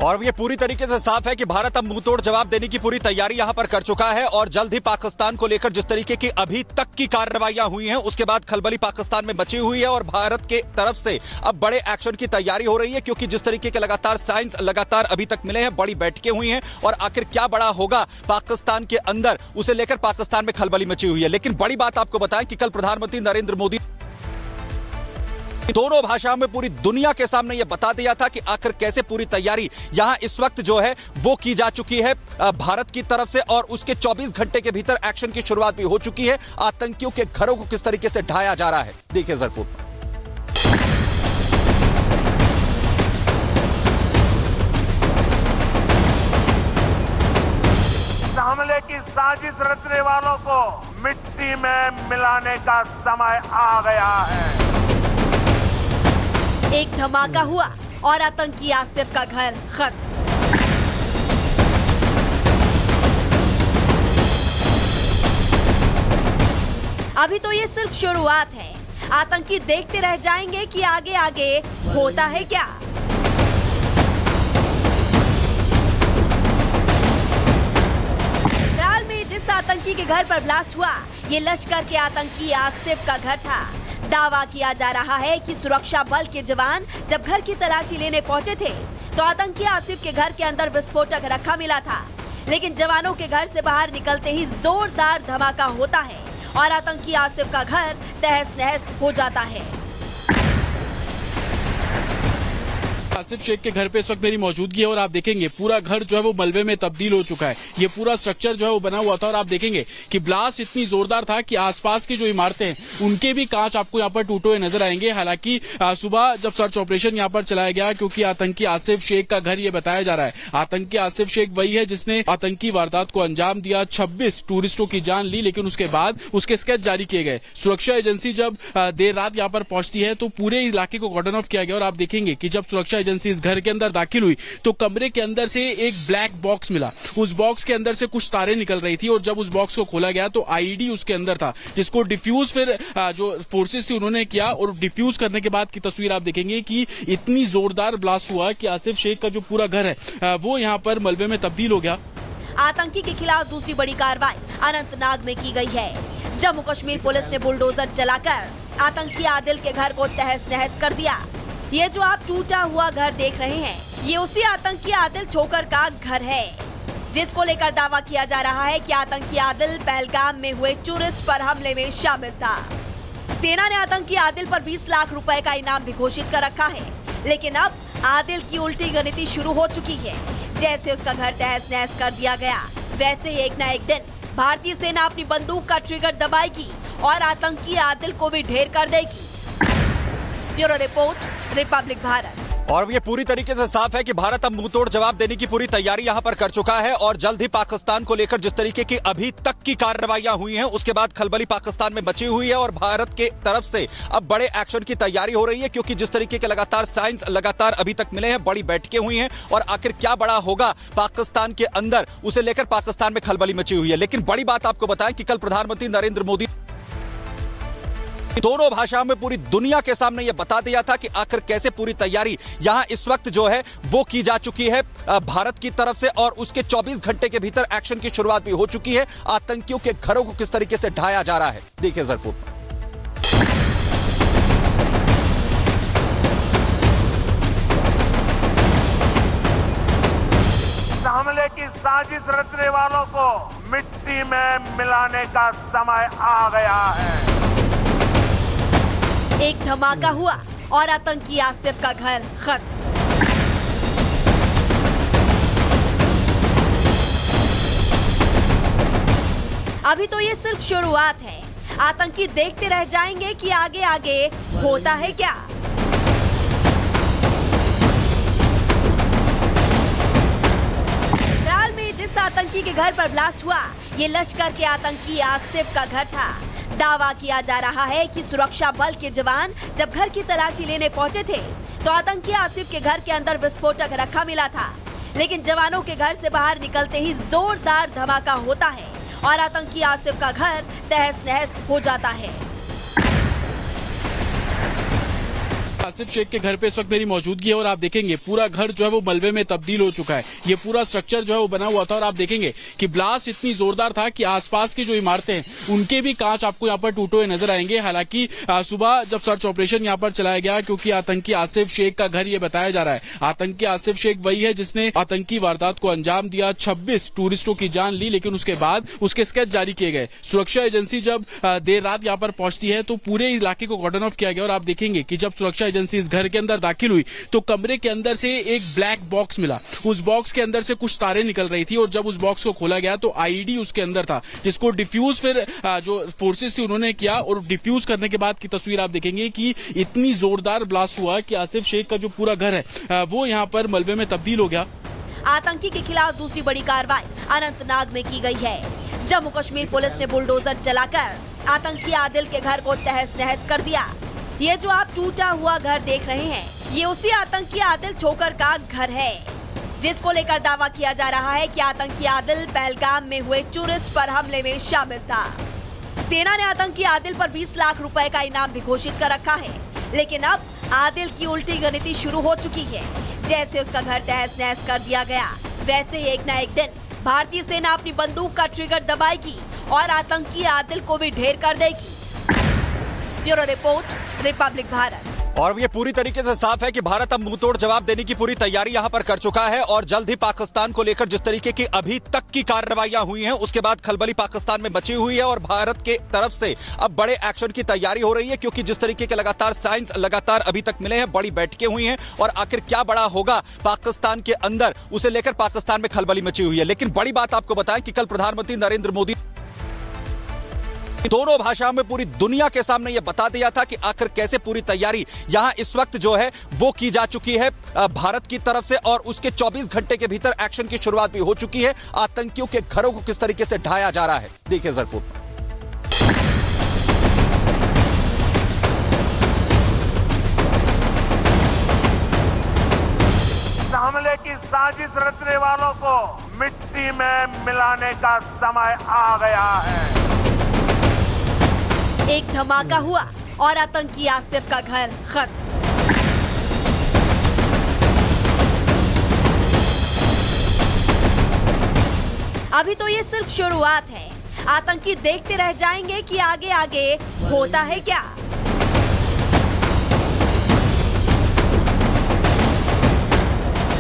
और ये पूरी तरीके से साफ है कि भारत अब मुंहतोड़ जवाब देने की पूरी तैयारी यहां पर कर चुका है और जल्द ही पाकिस्तान को लेकर जिस तरीके की अभी तक की कार्रवाइयां हुई हैं उसके बाद खलबली पाकिस्तान में मची हुई है और भारत के तरफ से अब बड़े एक्शन की तैयारी हो रही है, क्योंकि जिस तरीके के लगातार साइंस लगातार अभी तक मिले हैं, बड़ी बैठकें हुई हैं और आखिर क्या बड़ा होगा पाकिस्तान के अंदर, उसे लेकर पाकिस्तान में खलबली मची हुई है। लेकिन बड़ी बात आपको बताएं कि कल प्रधानमंत्री नरेंद्र मोदी दोनों भाषाओं में पूरी दुनिया के सामने यह बता दिया था कि आखिर कैसे पूरी तैयारी यहां इस वक्त जो है वो की जा चुकी है भारत की तरफ से और उसके 24 घंटे के भीतर एक्शन की शुरुआत भी हो चुकी है। आतंकियों के घरों को किस तरीके से ढाया जा रहा है, देखिए जरपुर। हमले की साजिश रचने वालों को मिट्टी में मिलाने का समय आ गया है। एक धमाका हुआ और आतंकी आसिफ का घर खत्म। अभी तो ये सिर्फ शुरुआत है, आतंकी देखते रह जाएंगे कि आगे आगे होता है क्या। त्राल में जिस आतंकी के घर पर ब्लास्ट हुआ, ये लश्कर के आतंकी आसिफ का घर था। दावा किया जा रहा है कि सुरक्षा बल के जवान जब घर की तलाशी लेने पहुंचे थे तो आतंकी आसिफ के घर के अंदर विस्फोटक रखा मिला था, लेकिन जवानों के घर से बाहर निकलते ही जोरदार धमाका होता है और आतंकी आसिफ का घर तहस नहस हो जाता है। आसिफ शेख के घर पे इस वक्त मेरी मौजूदगी है और आप देखेंगे पूरा घर जो है वो मलबे में तब्दील हो चुका है। ये पूरा स्ट्रक्चर जो है वो बना हुआ था और आप देखेंगे कि ब्लास्ट इतनी जोरदार था कि आसपास की जो इमारतें हैं उनके भी कांच आपको यहाँ पर टूटे हुए नजर आएंगे। हालांकि सुबह जब सर्च ऑपरेशन यहाँ पर चलाया गया, क्योंकि आतंकी आसिफ शेख का घर ये बताया जा रहा है। आतंकी आसिफ शेख वही है जिसने आतंकी वारदात को अंजाम दिया, 26 टूरिस्टों की जान ली, लेकिन उसके बाद उसके स्केच जारी किए गए। सुरक्षा एजेंसी जब देर रात यहाँ पर पहुंचती है तो पूरे इलाके को कॉर्डन ऑफ किया गया और आप देखेंगे कि जब सुरक्षा एजेंसी इस घर के अंदर दाखिल हुई तो कमरे के अंदर से एक ब्लैक बॉक्स मिला। उस बॉक्स के अंदर से कुछ तारें निकल रही थी और जब उस बॉक्स को खोला गया तो आईईडी उसके अंदर था, जिसको डिफ्यूज फिर जो फोर्सेस थी उन्होंने किया और डिफ्यूज करने के बाद की तस्वीर आप देखेंगे कि इतनी जोरदार ब्लास्ट हुआ कि आसिफ शेख का जो पूरा घर है वो यहाँ पर मलबे में तब्दील हो गया। आतंकी के खिलाफ दूसरी बड़ी कार्रवाई अनंतनाग में की गई है। जम्मू कश्मीर पुलिस ने बुलडोजर चलाकर आतंकी आदिल के घर को तहस नहस कर दिया। ये जो आप टूटा हुआ घर देख रहे हैं, ये उसी आतंकी आदिल ठोकर का घर है, जिसको लेकर दावा किया जा रहा है कि आतंकी आदिल पहलगाम में हुए टूरिस्ट पर हमले में शामिल था। सेना ने आतंकी आदिल पर 20 लाख रुपए का इनाम भी घोषित कर रखा है, लेकिन अब आदिल की उल्टी गणिती शुरू हो चुकी है। जैसे उसका घर तहस नहस कर दिया गया, वैसे ही एक न एक दिन भारतीय सेना अपनी बंदूक का ट्रिगर दबाएगी और आतंकी आदिल को भी ढेर कर देगी। Bureau report, Republic Bharat. और ये पूरी तरीके से साफ है कि भारत अब मुंहतोड़ जवाब देने की पूरी तैयारी यहां पर कर चुका है और जल्द ही पाकिस्तान को लेकर जिस तरीके की अभी तक की कार्रवाइयां हुई हैं उसके बाद खलबली पाकिस्तान में मची हुई है और भारत के तरफ से अब बड़े एक्शन की तैयारी हो रही है, क्योंकि जिस तरीके के लगातार साइंस लगातार अभी तक मिले हैं, बड़ी बैठकें हुई हैं और आखिर क्या बड़ा होगा पाकिस्तान के अंदर, उसे लेकर पाकिस्तान में खलबली मची हुई है। लेकिन बड़ी बात आपको बताएं कि कल प्रधानमंत्री नरेंद्र मोदी दोनों भाषाओं में पूरी दुनिया के सामने यह बता दिया था कि आखिर कैसे पूरी तैयारी यहां इस वक्त जो है वो की जा चुकी है भारत की तरफ से और उसके 24 घंटे के भीतर एक्शन की शुरुआत भी हो चुकी है। आतंकियों के घरों को किस तरीके से ढाया जा रहा है, देखिए जरपुर। हमले की साजिश रचने वालों को मिट्टी में मिलाने का समय आ गया है। एक धमाका हुआ और आतंकी आसिफ का घर खत्म। अभी तो ये सिर्फ शुरुआत है, आतंकी देखते रह जाएंगे कि आगे आगे होता है क्या। त्राल में जिस आतंकी के घर पर ब्लास्ट हुआ, ये लश्कर के आतंकी आसिफ का घर था। दावा किया जा रहा है कि सुरक्षा बल के जवान जब घर की तलाशी लेने पहुंचे थे तो आतंकी आसिफ के घर के अंदर विस्फोटक रखा मिला था, लेकिन जवानों के घर से बाहर निकलते ही जोरदार धमाका होता है और आतंकी आसिफ का घर तहस नहस हो जाता है। आसिफ शेख के घर पे इस वक्त मेरी मौजूदगी है और आप देखेंगे पूरा घर जो है वो मलबे में तब्दील हो चुका है। ये पूरा स्ट्रक्चर जो है वो बना हुआ था और आप देखेंगे कि ब्लास्ट इतनी जोरदार था कि आसपास की जो इमारतें हैं उनके भी कांच आपको यहाँ पर टूटे हुए नजर आएंगे। हालांकि सुबह जब सर्च ऑपरेशन यहाँ पर चलाया गया, क्योंकि आतंकी आसिफ शेख का घर ये बताया जा रहा है, आतंकी आसिफ शेख वही है जिसने आतंकी वारदात को अंजाम दिया, 26 टूरिस्टों की जान ली, लेकिन उसके बाद उसके स्केच जारी किए गए। सुरक्षा एजेंसी जब देर रात यहाँ पर पहुंचती है तो पूरे इलाके को कॉर्डन ऑफ किया गया और आप देखेंगे कि जब सुरक्षा एजेंसी इस घर के अंदर दाखिल हुई तो कमरे के अंदर से एक ब्लैक बॉक्स मिला। उस बॉक्स के अंदर से कुछ तारें निकल रही थी और जब उस बॉक्स को खोला गया तो आईडी उसके अंदर था, जिसको डिफ्यूज फिर जो फोर्सेस थी उन्होंने किया और डिफ्यूज करने के बाद की तस्वीर आप देखेंगे कि इतनी जोरदार ब्लास्ट हुआ कि आसिफ शेख का जो पूरा घर है वो यहाँ पर मलबे में तब्दील हो गया। आतंकी के खिलाफ दूसरी बड़ी कार्रवाई अनंतनाग में की गई है। जम्मू कश्मीर पुलिस ने बुलडोजर चलाकर आतंकी आदिल के घर को तहस नहस कर दिया। ये जो आप टूटा हुआ घर देख रहे हैं, ये उसी आतंकी आदिल ठोकर का घर है, जिसको लेकर दावा किया जा रहा है कि आतंकी आदिल पहलगाम में हुए टूरिस्ट पर हमले में शामिल था। सेना ने आतंकी आदिल पर 20 लाख रुपए का इनाम भी घोषित कर रखा है, लेकिन अब आदिल की उल्टी गणिती शुरू हो चुकी है। जैसे उसका घर तहस नहस कर दिया गया, वैसे ही एक न एक दिन भारतीय सेना अपनी बंदूक का ट्रिगर दबाएगी और आतंकी आदिल को भी ढेर कर देगी। Bureau report, Republic Bharat. और ये पूरी तरीके से साफ है कि भारत अब मुंहतोड़ जवाब देने की पूरी तैयारी यहां पर कर चुका है और जल्द ही पाकिस्तान को लेकर जिस तरीके की अभी तक की कार्रवाइयां हुई हैं उसके बाद खलबली पाकिस्तान में मची हुई है और भारत के तरफ से अब बड़े एक्शन की तैयारी हो रही है, क्योंकि जिस तरीके के लगातार साइंस लगातार अभी तक मिले हैं, बड़ी बैठकें हुई हैं और आखिर क्या बड़ा होगा पाकिस्तान के अंदर, उसे लेकर पाकिस्तान में खलबली मची हुई है। लेकिन बड़ी बात आपको बताएं कि कल प्रधानमंत्री नरेंद्र मोदी दोनों भाषाओं में पूरी दुनिया के सामने यह बता दिया था कि आखिर कैसे पूरी तैयारी यहां इस वक्त जो है वो की जा चुकी है भारत की तरफ से और उसके 24 घंटे के भीतर एक्शन की शुरुआत भी हो चुकी है। आतंकियों के घरों को किस तरीके से ढाया जा रहा है, देखिए जरूर। हमले की साजिश रचने वालों को मिट्टी में मिलाने का समय आ गया है। एक धमाका हुआ और आतंकी आसिफ का घर खत्म। अभी तो ये सिर्फ शुरुआत है। आतंकी देखते रह जाएंगे कि आगे आगे होता है क्या।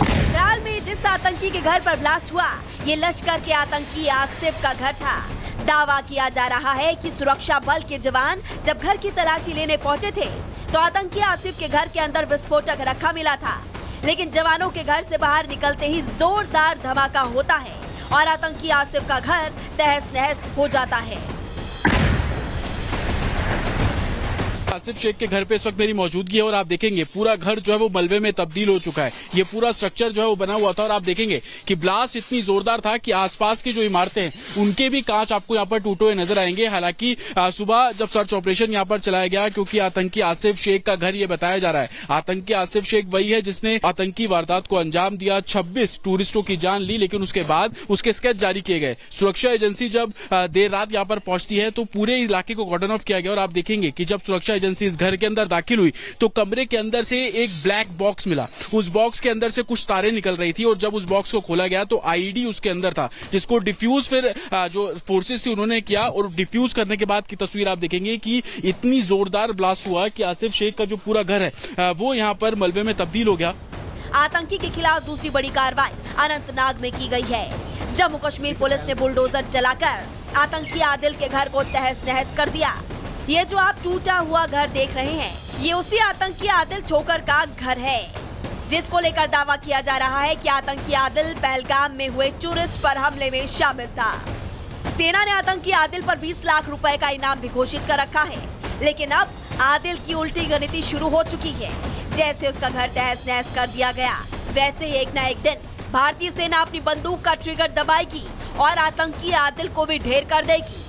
फिलहाल में जिस आतंकी के घर पर ब्लास्ट हुआ, ये लश्कर के आतंकी आसिफ का घर था। दावा किया जा रहा है कि सुरक्षा बल के जवान जब घर की तलाशी लेने पहुंचे थे तो आतंकी आसिफ के घर के अंदर विस्फोटक रखा मिला था, लेकिन जवानों के घर से बाहर निकलते ही जोरदार धमाका होता है और आतंकी आसिफ का घर तहस नहस हो जाता है। आसिफ शेख के घर पे इस वक्त मेरी मौजूदगी है और आप देखेंगे पूरा घर जो है वो मलबे में तब्दील हो चुका है। ये पूरा स्ट्रक्चर जो है वो बना हुआ था और आप देखेंगे कि ब्लास्ट इतनी जोरदार था कि आसपास की जो इमारतें हैं उनके भी कांच आपको यहाँ पर टूटे हुए नजर आएंगे। हालांकि सुबह जब सर्च ऑपरेशन यहाँ पर चलाया गया, क्योंकि आतंकी आसिफ शेख का घर ये बताया जा रहा है, आतंकी आसिफ शेख वही है जिसने आतंकी वारदात को अंजाम दिया, 26 टूरिस्टों की जान ली, लेकिन उसके बाद उसके स्केच जारी किए गए। सुरक्षा एजेंसी जब देर रात यहाँ पर पहुंचती है तो पूरे इलाके को कॉर्डन ऑफ किया गया और आप देखेंगे कि जब सुरक्षा एजेंसी इस घर के अंदर दाखिल हुई तो कमरे के अंदर से एक ब्लैक बॉक्स मिला। उस बॉक्स के अंदर से कुछ तारें निकल रही थी और जब उस बॉक्स को खोला गया तो आईडी उसके अंदर था, जिसको डिफ्यूज फिर जो फोर्सेस थी उन्होंने किया और डिफ्यूज करने के बाद की तस्वीर आप देखेंगे कि इतनी जोरदार ब्लास्ट हुआ कि आसिफ शेख का जो पूरा घर है वो यहाँ पर मलबे में तब्दील हो गया। आतंकी के खिलाफ दूसरी बड़ी कार्रवाई अनंतनाग में की गई है। जम्मू कश्मीर पुलिस ने बुलडोजर चलाकर आतंकी आदिल के घर को तहस नहस कर दिया। ये जो आप टूटा हुआ घर देख रहे हैं, ये उसी आतंकी आदिल ठोकर का घर है, जिसको लेकर दावा किया जा रहा है कि आतंकी आदिल पहलगाम में हुए टूरिस्ट पर हमले में शामिल था। सेना ने आतंकी आदिल पर 20 लाख रुपए का इनाम भी घोषित कर रखा है, लेकिन अब आदिल की उल्टी गणिती शुरू हो चुकी है। जैसे उसका घर तहस नहस कर दिया गया, वैसे ही एक न एक दिन भारतीय सेना अपनी बंदूक का ट्रिगर दबाएगी और आतंकी आदिल को भी ढेर कर देगी।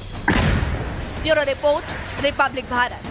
Bureau report, Republic Bharat.